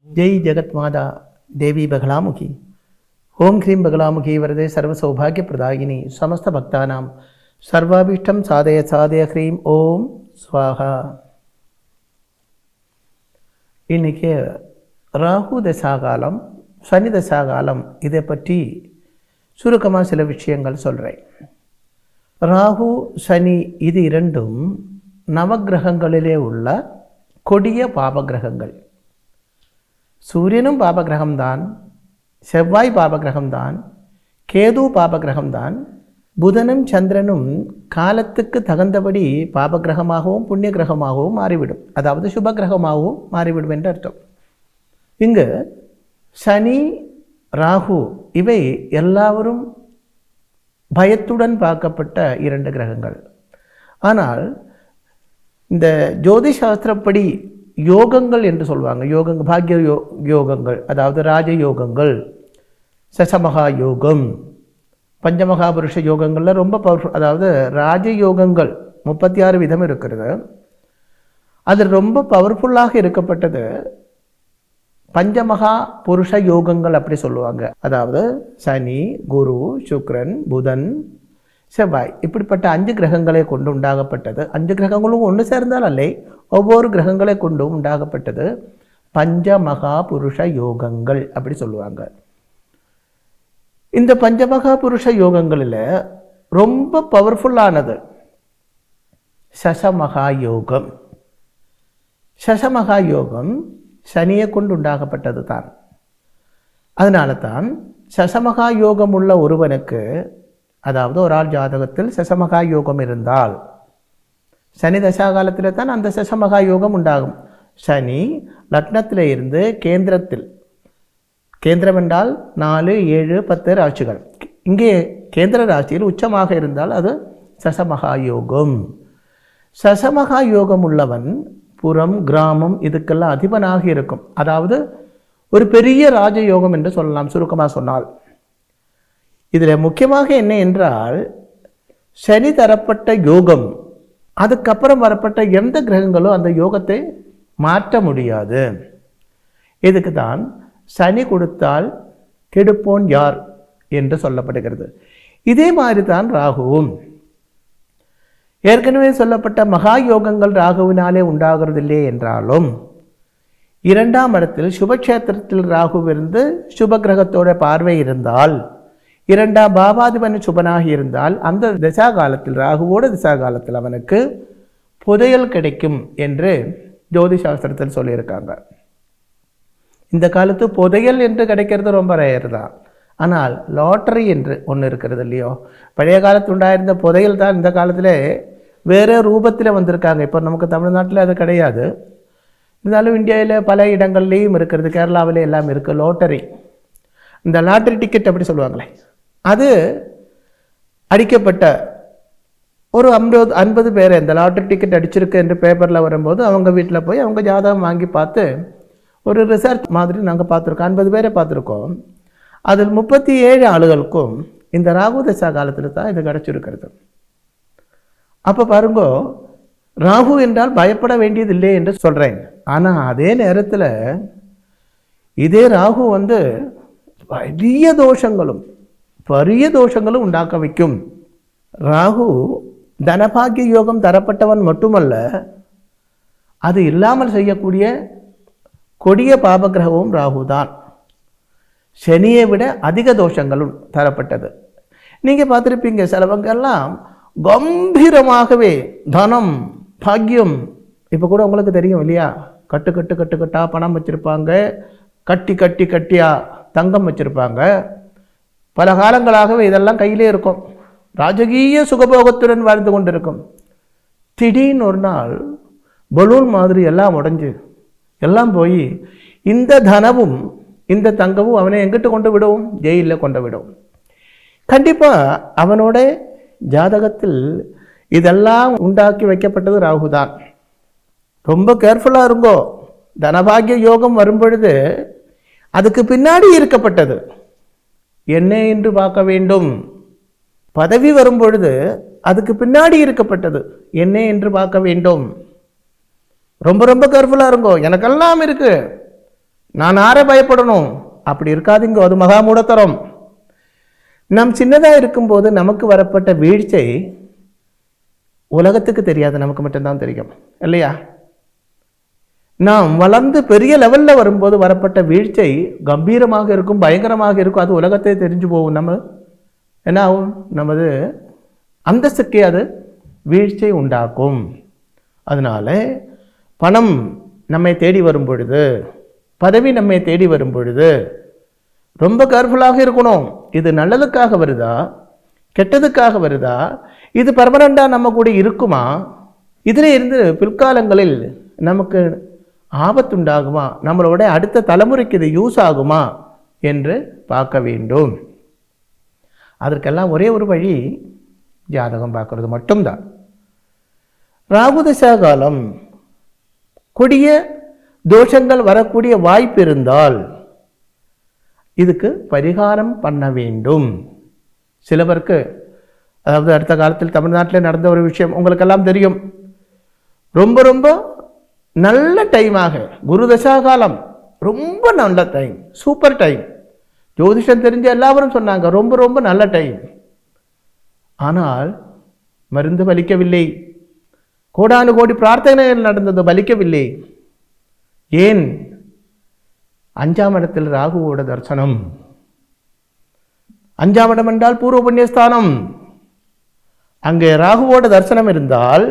जय जगत माता देवी बगलामुखी ओम ह्रीं बगलामुखी वरदे सर्व सौभाग्य प्रदायिनी समस्त भक्तानां सर्वाभीष्टं साधय साधय ह्रीं ओम स्वाहा. இன்னைக்கு ராகு தசாகாலம் சனி தசாகாலம் இதை பற்றி சுருக்கமாக சில விஷயங்கள் சொல்கிறேன். ராகு சனி இது இரண்டும் நவகிரகங்களிலே உள்ள கொடிய பாபகிரகங்கள். சூரியனும் பாபகிரகம்தான், செவ்வாய் பாபகிரகம்தான், கேது பாபகிரகம்தான். புதனும் சந்திரனும் காலத்துக்கு தகுந்தபடி பாபகிரகமாகவும் புண்ணிய கிரகமாகவும் மாறிவிடும், அதாவது சுப கிரகமாகவும் மாறிவிடும் என்று அர்த்தம். இங்கு சனி ராகு இவை எல்லாவரும் பயத்துடன் பார்க்கப்பட்ட இரண்டு கிரகங்கள். ஆனால் இந்த ஜோதிஷாஸ்திரப்படி யோகங்கள் என்று சொல்லுவாங்க. யோகங்கள் பாக்ய யோகங்கள், அதாவது ராஜ யோகங்கள், சசமகா யோகம், பஞ்சமகாபுருஷ யோகங்களில் ரொம்ப பவர்ஃபுல். அதாவது ராஜயோகங்கள் 36 விதம் இருக்கிறது. அது ரொம்ப பவர்ஃபுல்லாக இருக்கப்பட்டது பஞ்சமகா புருஷ யோகங்கள் அப்படி சொல்லுவாங்க. அதாவது சனி, குரு, சுக்கிரன், புதன், செவ்வாய் இப்படிப்பட்ட 5 கிரகங்களை கொண்டு உண்டாகப்பட்டது. 5 கிரகங்களும் ஒன்று சேர்ந்தால் அல்ல, ஒவ்வொரு கிரகங்களை கொண்டும் உண்டாகப்பட்டது பஞ்சமகா புருஷ யோகங்கள் அப்படி சொல்லுவாங்க. இந்த பஞ்சமகா புருஷ யோகங்களில் ரொம்ப பவர்ஃபுல்லானது சசமகா யோகம். சசமகா யோகம் சனியை கொண்டு உண்டாகப்பட்டது தான். அதனால தான் சசமகா யோகம் உள்ள ஒருவனுக்கு, அதாவது ஒரு ஆள் ஜாதகத்தில் சசமகா யோகம் இருந்தால் சனி தசாகாலத்தில் தான் அந்த சசமகா யோகம் உண்டாகும். சனி லக்னத்தில் இருந்து கேந்திரத்தில், கேந்திரம் என்றால் 4, 7, 10 ராசிகள், இங்கே கேந்திர ராசியில் உச்சமாக இருந்தால் அது சசமகா யோகம். சசமகா யோகம் உள்ளவன் புறம், கிராமம் இதுக்கெல்லாம் அதிபனாக இருக்கும். அதாவது ஒரு பெரிய ராஜயோகம் என்று சொல்லலாம் சுருக்கமாக சொன்னால். இதில் முக்கியமாக என்ன என்றால், சனி தரப்பட்ட யோகம் அதுக்கப்புறம் வரப்பட்ட எந்த கிரகங்களும் அந்த யோகத்தை மாற்ற முடியாது. இதுக்கு தான் சனி கொடுத்தால் கெடுப்போன் யார் என்று சொல்லப்படுகிறது. இதே மாதிரி தான் ராகுவும். ஏற்கனவே சொல்லப்பட்ட மகா யோகங்கள் ராகுவினாலே உண்டாகிறதில்லை என்றாலும் 2ஆம் இடத்தில் சுபக்ஷேத்திரத்தில் ராகுவிருந்து சுப கிரகத்தோட பார்வை இருந்தால், 2ஆம் பாவாதிபன் சுபனாக இருந்தால் அந்த திசா காலத்தில், ராகுவோட திசா காலத்தில் அவனுக்கு புதையல் கிடைக்கும் என்று ஜோதிஷாஸ்திரத்தில் சொல்லியிருக்காங்க. இந்த காலத்து புதையல் என்று கிடைக்கிறது ரொம்ப ரேர் தான். ஆனால் லாட்டரி என்று ஒன்று இருக்கிறது இல்லையோ, பழைய காலத்து உண்டாயிருந்த புதையல் தான் இந்த காலத்தில் வேறு ரூபத்தில் வந்திருக்காங்க. இப்போ நமக்கு தமிழ்நாட்டில் அது கிடையாது. இருந்தாலும் இந்தியாவில் பல இடங்கள்லேயும் இருக்கிறது, கேரளாவில் எல்லாம் இருக்குது லாட்டரி. இந்த லாட்டரி டிக்கெட் அப்படி சொல்லுவாங்களே, அது அடிக்கப்பட்ட ஒரு 50 பேர் இந்த லாட்டரி டிக்கெட் அடிச்சிருக்கு என்று பேப்பரில் வரும்போது அவங்க வீட்டில் போய் அவங்க ஜாதகம் வாங்கி பார்த்து ஒரு ரிசர்ச் மாதிரி நாங்கள் பார்த்துருக்கோம். 50 பேரை பார்த்துருக்கோம். அதில் 37 ஆளுகளுக்கும் இந்த ராகு தசா காலத்தில் தான் இது கிடச்சிருக்கிறது. அப்போ பாருங்க, ராகு என்றால் பயப்பட வேண்டியதில்லை என்று சொல்கிறேன். ஆனால் அதே நேரத்தில் இதே ராகு பெரிய தோஷங்களும் உண்டாக்க வைக்கும். ராகு தனபாகிய யோகம் தரப்பட்டவன் மட்டுமல்ல, அது இல்லாமல் செய்யக்கூடிய கொடிய பாபகிரகமும் ராகு தான். சனியை விட அதிக தோஷங்களும் தரப்பட்டது. நீங்கள் பார்த்துருப்பீங்க, சிலவங்கெல்லாம் கம்பீரமாகவே தனம் பாக்கியம், இப்போ கூட உங்களுக்கு தெரியும் இல்லையா, கட்டுக்கட்டா பணம் வச்சுருப்பாங்க, கட்டியா தங்கம் வச்சுருப்பாங்க. பல காலங்களாகவே இதெல்லாம் கையிலே இருக்கும், ராஜகீய சுகபோகத்துடன் வாழ்ந்து கொண்டிருக்கும். திடீர்னு ஒரு நாள் பலூன் மாதிரி எல்லாம் உடைஞ்சு எல்லாம் போய் இந்த தனமும் இந்த தங்கமும் அவனை எங்கிட்டு கொண்டு விடும்? ஜெயிலில் கொண்டு விடும். கண்டிப்பாக அவனோட ஜாதகத்தில் இதெல்லாம் உண்டாக்கி வைக்கப்பட்டது ராகுதான். ரொம்ப கேர்ஃபுல்லாக இருங்கோ. தனபாகிய யோகம் வரும்பொழுது அதுக்கு பின்னாடி இருக்கப்பட்டது என்ன என்று பார்க்க வேண்டும். பதவி வரும்பொழுது அதுக்கு பின்னாடி இருக்கப்பட்டது என்ன என்று பார்க்க வேண்டும். ரொம்ப ரொம்ப கேர்ஃபுல்லாக இருங்கோ. எனக்கெல்லாம் இருக்குது, நான் யாரை பயப்படணும்? அப்படி இருக்காதீங்க, அது மகா மூடத்தரம். நம் சின்னதாக இருக்கும்போது நமக்கு வரப்பட்ட வீழ்ச்சை உலகத்துக்கு தெரியாது, நமக்கு மட்டும்தான் தெரியும் இல்லையா? நாம் வளர்ந்து பெரிய லெவலில் வரும்போது வரப்பட்ட வீழ்ச்சை கம்பீரமாக இருக்கும், பயங்கரமாக இருக்கும். அது உலகத்தை தெரிஞ்சு போகும். நம்ம என்ன ஆகும்? நமது அந்தஸ்துக்கே அது வீழ்ச்சை உண்டாக்கும். அதனால பணம் நம்மை தேடி வரும் பொழுது, பதவி நம்மை தேடி வரும் பொழுது ரொம்ப கேர்ஃபுல்லாக இருக்கணும். இது நல்லதுக்காக வருதா, கெட்டதுக்காக வருதா, இது பர்மனண்டாக நம்ம கூட இருக்குமா, இதில் இருந்து பிற்காலங்களில் நமக்கு ஆபத்துண்டாகுமா, நம்மளோட அடுத்த தலைமுறைக்கு இது யூஸ் ஆகுமா என்று பார்க்க வேண்டும். அதற்கெல்லாம் ஒரே ஒரு வழி ஜாதகம் பார்க்கறது மட்டும்தான். ராகு தசா காலம் கொடிய தோஷங்கள் வரக்கூடிய வாய்ப்பு இருந்தால் இதுக்கு பரிகாரம் பண்ண வேண்டும். சிலவருக்கு, அதாவது அடுத்த காலத்தில் தமிழ்நாட்டில் நடந்த ஒரு விஷயம் உங்களுக்கெல்லாம் தெரியும். ரொம்ப ரொம்ப நல்ல டைமாக குரு தசா காலம், ரொம்ப நல்ல டைம், சூப்பர் டைம். ஜோதிஷம் தெரிஞ்ச எல்லாரும் சொன்னாங்க ரொம்ப ரொம்ப நல்ல டைம். ஆனால் மருந்து பலிக்கவில்லை. கோடானு கோடி பிரார்த்தனைகள் நடந்தது, பலிக்கவில்லை. ஏன்? 5ஆம் இடத்தில் ராகுவோட தரிசனம். 5ஆம் இடம் என்றால் பூர்வ புண்ணியஸ்தானம். அங்கே ராகுவோட தரிசனம் இருந்தால்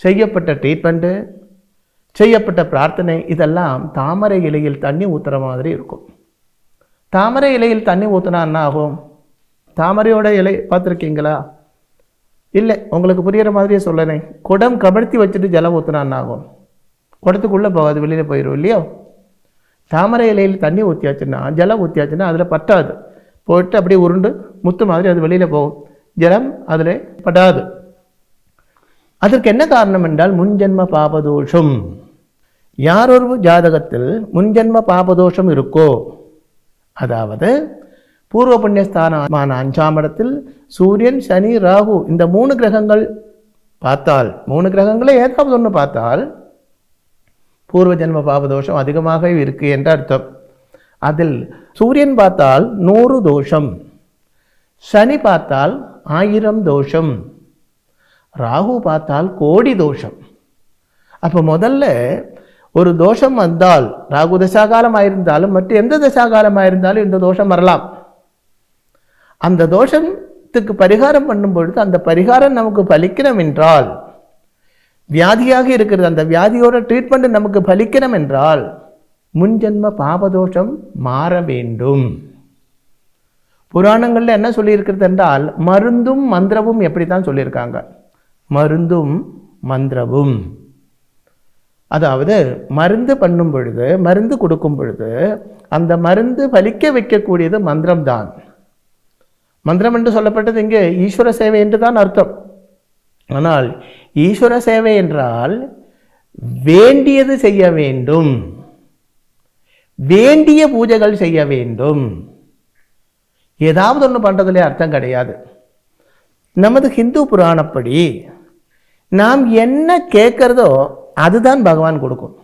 செய்யப்பட்ட ட்ரீட்மெண்ட்டு, செய்யப்பட்ட பிரார்த்தனை இதெல்லாம் தாமரை இலையில் தண்ணி ஊற்றுற மாதிரி இருக்கும். தாமரை இலையில் தண்ணி ஊற்றினா என்ன ஆகும்? தாமரையோட இலை பார்த்துருக்கீங்களா? இல்லை, உங்களுக்கு புரிகிற மாதிரியே சொல்லணே. குடம் கமழ்த்தி வச்சுட்டு ஜலம் ஊற்றினா என்ன ஆகும்? குடத்துக்குள்ளே போகாது, வெளியில் போயிடும் இல்லையோ? தாமரை இலையில் தண்ணி ஊற்றியாச்சுன்னா, ஜலம் ஊற்றியாச்சுன்னா அதில் பட்டாது, போயிட்டு அப்படியே உருண்டு முத்து மாதிரி அது வெளியில் போகும், ஜலம் அதில் படாது. அதற்கு என்ன காரணம் என்றால் முன்ஜென்ம பாபதோஷம். யாரொரு ஜாதகத்தில் முன்ஜென்ம பாபதோஷம் இருக்கோ, அதாவது பூர்வ புண்ணியஸ்தானமான 5ஆம் இடத்தில் சூரியன், சனி, ராகு இந்த 3 கிரகங்கள் பார்த்தால், 3 கிரகங்களே ஏதாவது ஒன்று பார்த்தால் பூர்வ ஜென்ம பாபதோஷம் அதிகமாக இருக்கு என்ற அர்த்தம். அதில் சூரியன் பார்த்தால் 100 தோஷம், சனி பார்த்தால் 1000 தோஷம், ராகு பார்த்தால் கோடி தோஷம். அப்போ முதல்ல ஒரு தோஷம் வந்தால், ராகு தசாகாலம் ஆயிருந்தாலும் மற்ற எந்த தசாகாலம் ஆயிருந்தாலும் இந்த தோஷம் வரலாம். அந்த தோஷத்துக்கு பரிகாரம் பண்ணும் பொழுது அந்த பரிகாரம் நமக்கு பலிக்கணும் என்றால், வியாதியாக இருக்கிறது அந்த வியாதியோட ட்ரீட்மெண்ட் நமக்கு பலிக்கணும் என்றால் முன்ஜென்ம பாபதோஷம் மாற வேண்டும். புராணங்களில் என்ன சொல்லியிருக்கிறது என்றால் மருந்தும் மந்திரமும் எப்படி தான் சொல்லியிருக்காங்க. மருந்தும் மந்திரமும், அதாவது மருந்து பண்ணும் பொழுது, மருந்து கொடுக்கும் பொழுது அந்த மருந்து பலிக்க வைக்கக்கூடியது மந்திரம்தான். மந்திரம் என்று சொல்லப்பட்டது இங்கே ஈஸ்வர சேவை என்று தான் அர்த்தம். ஆனால் ஈஸ்வர சேவை என்றால் வேண்டியது செய்ய வேண்டும், வேண்டிய பூஜைகள் செய்ய வேண்டும். ஏதாவது ஒன்று பண்ணுறதுலே அர்த்தம் கிடையாது. நமது ஹிந்து புராணப்படி நாம் என்ன கேட்குறதோ அதுதான் பகவான் கொடுக்கும்.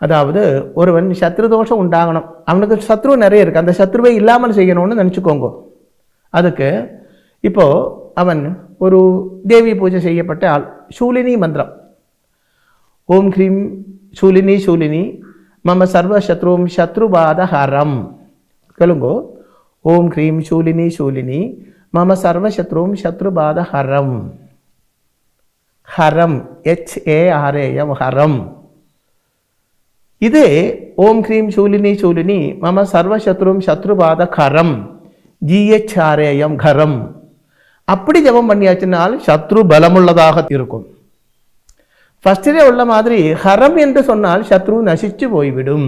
அதாவது ஒருவன் சத்ரு தோஷம் உண்டாகணும், அவனுக்கு சத்ரு நிறைய இருக்குது, அந்த சத்ருவை இல்லாமல் செய்யணும்னு நினச்சிக்கோங்க. அதுக்கு இப்போது அவன் ஒரு தேவி பூஜை செய்யப்பட்ட ஆள், சூலினி மந்திரம், ஓம் ஹ்ரீம் சூலினி சூலினி மம சர்வ சத்ரும் சத்ருபாத ஹரம். கேளுங்கோ, ஓம் ஹ்ரீம் சூலினி சூலினி மம சர்வ சத்ரும் சத்ருபாத ஹரம். ஹரம், HARAM, ஹரம். இது ஓம் ஹ்ரீம் சூலினி சூலினி மம சர்வ சத்ரும் சத்ருபாத ஹரம், GHRAM, கரம். அப்படி ஜபம் பண்ணியாச்சுனால் சத்ரு பலமுள்ளதாக இருக்கும். ஃபர்ஸ்டிலே உள்ள மாதிரி ஹரம் என்று சொன்னால் சத்ரு நசிச்சு போய்விடும்,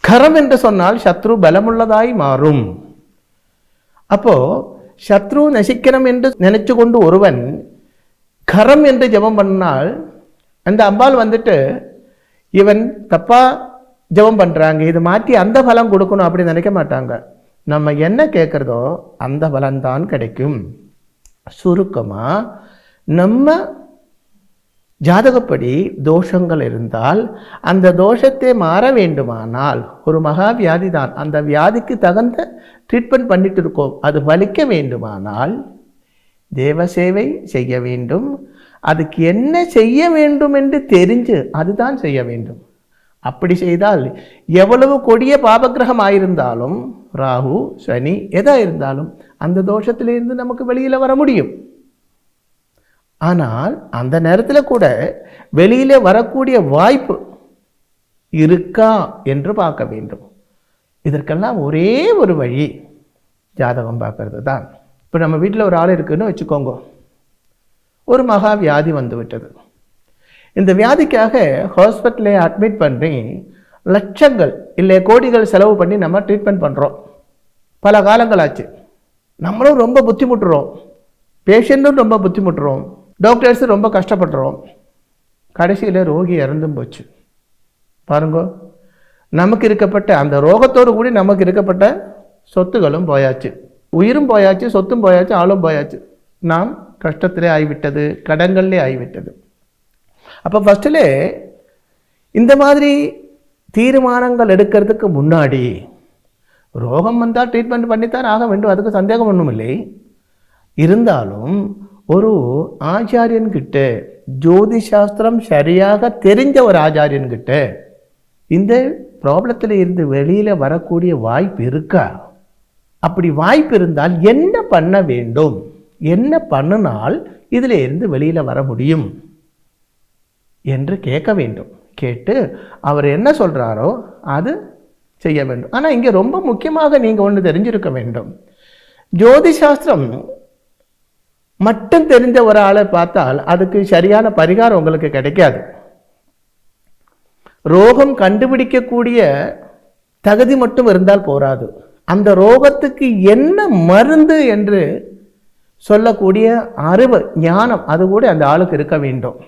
கரம் என்று சொன்னால் சத்ரு பலமுள்ளதாய் மாறும். அப்போ சத்ரு நசிக்கணும் என்று நினைச்சு கொண்டு ஒருவன் கரம் என்று ஜபம் பண்ணால் அந்த அம்பாள் வந்துட்டு இவன் தப்பா ஜபம் பண்றாங்க, இது மாற்றி அந்த பலம் கொடுக்கணும் அப்படி நினைக்க மாட்டாங்க. நம்ம என்ன கேட்குறதோ அந்த பலன்தான் கிடைக்கும். சுருக்கமாக நம்ம ஜாதகப்படி தோஷங்கள் இருந்தால் அந்த தோஷத்தை மாற வேண்டுமானால் ஒரு மகா வியாதி தான், அந்த வியாதிக்கு தகுந்த ட்ரீட்மெண்ட் பண்ணிட்டு இருக்கோம், அது வலிக்க வேண்டுமானால் தேவ சேவை செய்ய வேண்டும். அதுக்கு என்ன செய்ய வேண்டும் என்று தெரிஞ்சு அதுதான் செய்ய வேண்டும். அப்படி செய்தால் எவ்வளவு கொடிய பாபகிரகம் ஆயிருந்தாலும், ராகு சனி எதா இருந்தாலும் அந்த தோஷத்திலிருந்து நமக்கு வெளியில் வர முடியும். ஆனால் அந்த நேரத்தில் கூட வெளியிலே வரக்கூடிய வாய்ப்பு இருக்கா என்று பார்க்க வேண்டும். இதற்கெல்லாம் ஒரே ஒரு வழி ஜாதகம் பார்க்கறது தான். இப்போ நம்ம வீட்டில் ஒரு ஆள் இருக்குன்னு வச்சுக்கோங்க, ஒரு மகா வியாதி வந்து விட்டது. இந்த வியாதிக்காக ஹாஸ்பிட்டலை அட்மிட் பண்ணி லட்சங்கள் இல்லை கோடிகள் செலவு பண்ணி நம்ம ட்ரீட்மெண்ட் பண்ணுறோம். பல காலங்கள் ஆச்சு. நம்மளும் ரொம்ப புத்திமுட்டுறோம், பேஷண்ட்டும் ரொம்ப புத்திமுட்டுறோம், டாக்டர்ஸும் ரொம்ப கஷ்டப்படுறோம். கடைசியில் ரோகி இறந்தும் போச்சு. பாருங்க, நமக்கு இருக்கப்பட்ட அந்த ரோகத்தோடு கூடி நமக்கு இருக்கப்பட்ட சொத்துகளும் போயாச்சு, உயிரும் போயாச்சு, சொத்தும் போயாச்சு, ஆளும் போயாச்சு. நாம் கஷ்டத்திலே ஆகிவிட்டது, கடன்கள்லே ஆகிவிட்டது. அப்போ ஃபஸ்ட்டில் இந்த மாதிரி தீர்மானங்கள் எடுக்கிறதுக்கு முன்னாடி ரோகம் வந்தால் ட்ரீட்மெண்ட் பண்ணித்தான் ஆக வேண்டும், அதுக்கு சந்தேகம் ஒன்றும் இல்லை. இருந்தாலும் ஒரு ஆச்சாரியன்கிட்ட, ஜோதிஷாஸ்திரம் சரியாக தெரிஞ்ச ஒரு ஆச்சாரியன்கிட்ட இந்த ப்ராப்ளத்தில் இருந்து வெளியில் வரக்கூடிய வாய்ப்பு இருக்கா? அப்படி வாய்ப்பு இருந்தால் என்ன பண்ண வேண்டும், என்ன பண்ணினால் இதில் இருந்து வெளியில் வர முடியும் என்று கேட்க வேண்டும். கேட்டு அவர் என்ன சொல்கிறாரோ அது செய்ய வேண்டும். ஆனால் இங்கே ரொம்ப முக்கியமாக நீங்கள் ஒன்று தெரிஞ்சிருக்க வேண்டும். ஜோதிஷாஸ்திரம் மட்டும் தெரிஞ்ச ஒரு ஆளை பார்த்தால் அதுக்கு சரியான பரிகாரம் உங்களுக்கு கிடைக்காது. ரோகம் கண்டுபிடிக்கக்கூடிய தகுதி மட்டும் இருந்தால் போராது, அந்த ரோகத்துக்கு என்ன மருந்து என்று சொல்லக்கூடிய அறிவு, ஞானம் அது கூட அந்த ஆளுக்கு இருக்க வேண்டும்.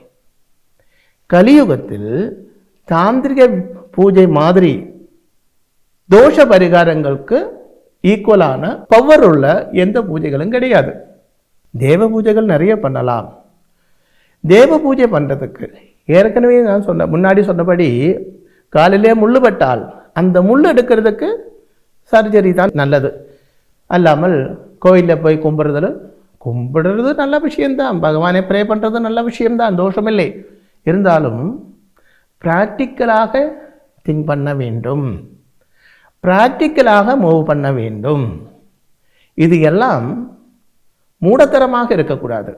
கலியுகத்தில் தாந்திரிக பூஜை மாதிரி தோஷ பரிகாரங்களுக்கு ஈக்குவலான பவர் உள்ள எந்த பூஜைகளும் கிடையாது. தேவ பூஜைகள் நிறைய பண்ணலாம். தேவ பூஜை பண்ணுறதுக்கு ஏற்கனவே நான் முன்னாடி சொன்னபடி காலையிலே முள்ளு பட்டால் அந்த முள் எடுக்கிறதுக்கு சர்ஜரி தான் நல்லது. அல்லாமல் கோயிலில் போய் கும்பிடுறது நல்ல விஷயம்தான், பகவானை ப்ரே பண்ணுறது நல்ல விஷயம்தான், தோஷமில்லை. இருந்தாலும் ப்ராக்டிக்கலாக திங்க் பண்ண வேண்டும், ப்ராக்டிக்கலாக மூவ் பண்ண வேண்டும். இது எல்லாம் மூடத்தரமாக இருக்கக்கூடாது.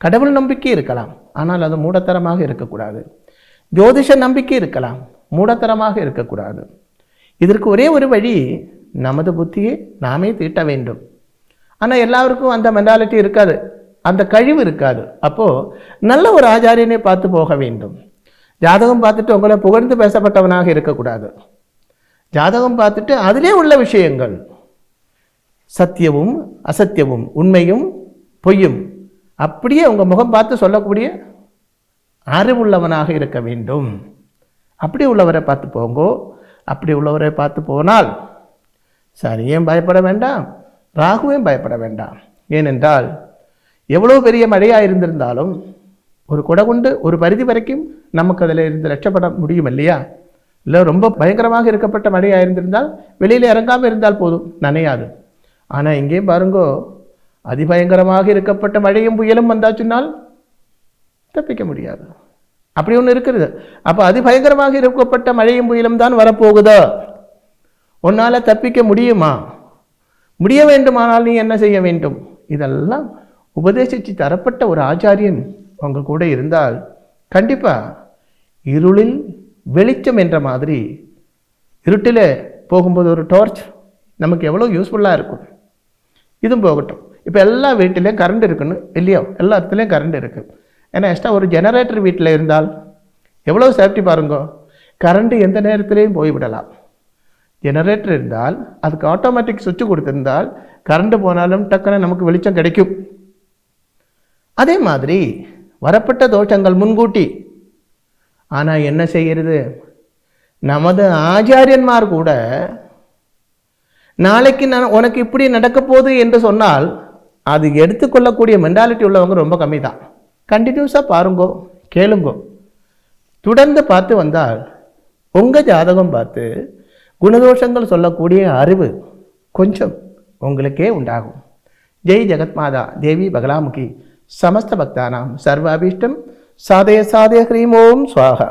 கடவுள் நம்பிக்கை இருக்கலாம், ஆனால் அது மூடத்தரமாக இருக்கக்கூடாது. ஜோதிஷ நம்பிக்கை இருக்கலாம், மூடத்தரமாக இருக்கக்கூடாது. இதற்கு ஒரே ஒரு வழி, நமது புத்தியை நாமே தீட்ட வேண்டும். ஆனால் எல்லாருக்கும் அந்த மென்டாலிட்டி இருக்காது, அந்த கழிவு இருக்காது. அப்போது நல்ல ஒரு ஆச்சாரியனை பார்த்து போக வேண்டும். ஜாதகம் பார்த்துட்டு உங்களை புகழ்ந்து பேசப்பட்டவனாக இருக்கக்கூடாது. ஜாதகம் பார்த்துட்டு அதிலே உள்ள விஷயங்கள், சத்தியமும் அசத்தியமும், உண்மையும் பொய்யும் அப்படியே உங்கள் முகம் பார்த்து சொல்லக்கூடிய அறிவுள்ளவனாக இருக்க வேண்டும். அப்படி உள்ளவரை பார்த்து போங்கோ. அப்படி உள்ளவரை பார்த்து போனால் சனியும் பயப்பட வேண்டாம், ராகுவையும் பயப்பட வேண்டாம். ஏனென்றால் எவ்வளோ பெரிய மழையாக இருந்திருந்தாலும் ஒரு குடை கொண்டு ஒரு பரிதி வரைக்கும் நமக்கு அதில் இருந்து ரட்சப்பட முடியும் இல்லையா? இல்லை ரொம்ப பயங்கரமாக இருக்கப்பட்ட மழையாக இருந்திருந்தால் வெளியில் இறங்காமல் இருந்தால் போதும், நனையாது. ஆனால் இங்கேயும் பாருங்கோ, அதிபயங்கரமாக இருக்கப்பட்ட மழையும் புயலும் வந்தாச்சுன்னால் தப்பிக்க முடியாது. அப்படி ஒன்று இருக்கிறது. அப்போ அதிபயங்கரமாக இருக்கப்பட்ட மழையும் புயலும் தான் வரப்போகுதா? உன்னால் தப்பிக்க முடியுமா? முடிய வேண்டுமானால் நீ என்ன செய்ய வேண்டும்? இதெல்லாம் உபதேசித்து தரப்பட்ட ஒரு ஆச்சாரியன் உங்கள் கூட இருந்தால் கண்டிப்பாக இருளில் வெளிச்சம் என்ற மாதிரி, இருட்டில் போகும்போது ஒரு டார்ச் நமக்கு எவ்வளோ யூஸ்ஃபுல்லாக இருக்கும். இதுவும் போகட்டும். இப்போ எல்லா வீட்டிலையும் கரண்ட் இருக்குன்னு இல்லையோ, எல்லா இடத்துலையும் கரண்ட் இருக்குது. ஏன்னா எக்ஸ்ட்ரா ஒரு ஜெனரேட்டர் வீட்டில் இருந்தால் எவ்வளோ சேஃப்டி பாருங்க. கரண்ட்டு எந்த நேரத்துலேயும் போய்விடலாம். ஜெனரேட்டர் இருந்தால் அதுக்கு ஆட்டோமேட்டிக் சுவிட்ச் கொடுத்திருந்தால் கரண்ட் போனாலும் டக்குன்னு நமக்கு வெளிச்சம் கிடைக்கும். அதே மாதிரி வரப்பட்ட தோஷங்கள் முன்கூட்டி. ஆனால் என்ன செய்கிறது, நமது ஆச்சாரியன்மார் கூட நாளைக்கு உனக்கு இப்படி நடக்க போகுது என்று சொன்னால் அது எடுத்துக்கொள்ளக்கூடிய மென்டாலிட்டி உள்ளவங்க ரொம்ப கம்மி தான். கண்டினியூஸாக பாருங்கோ, கேளுங்கோ. தொடர்ந்து பார்த்து வந்தால் உங்கள் ஜாதகம் பார்த்து குணதோஷங்கள் சொல்லக்கூடிய அறிவு கொஞ்சம் உங்களுக்கே உண்டாகும். ஜெய் ஜெகத்மாதா தேவி பகலாமுகி சமஸ்த பக்தானாம் சர்வாபீஷ்டம் சாதய சாதய ஹ்ரீம் ஓம் ஸ்வாஹா.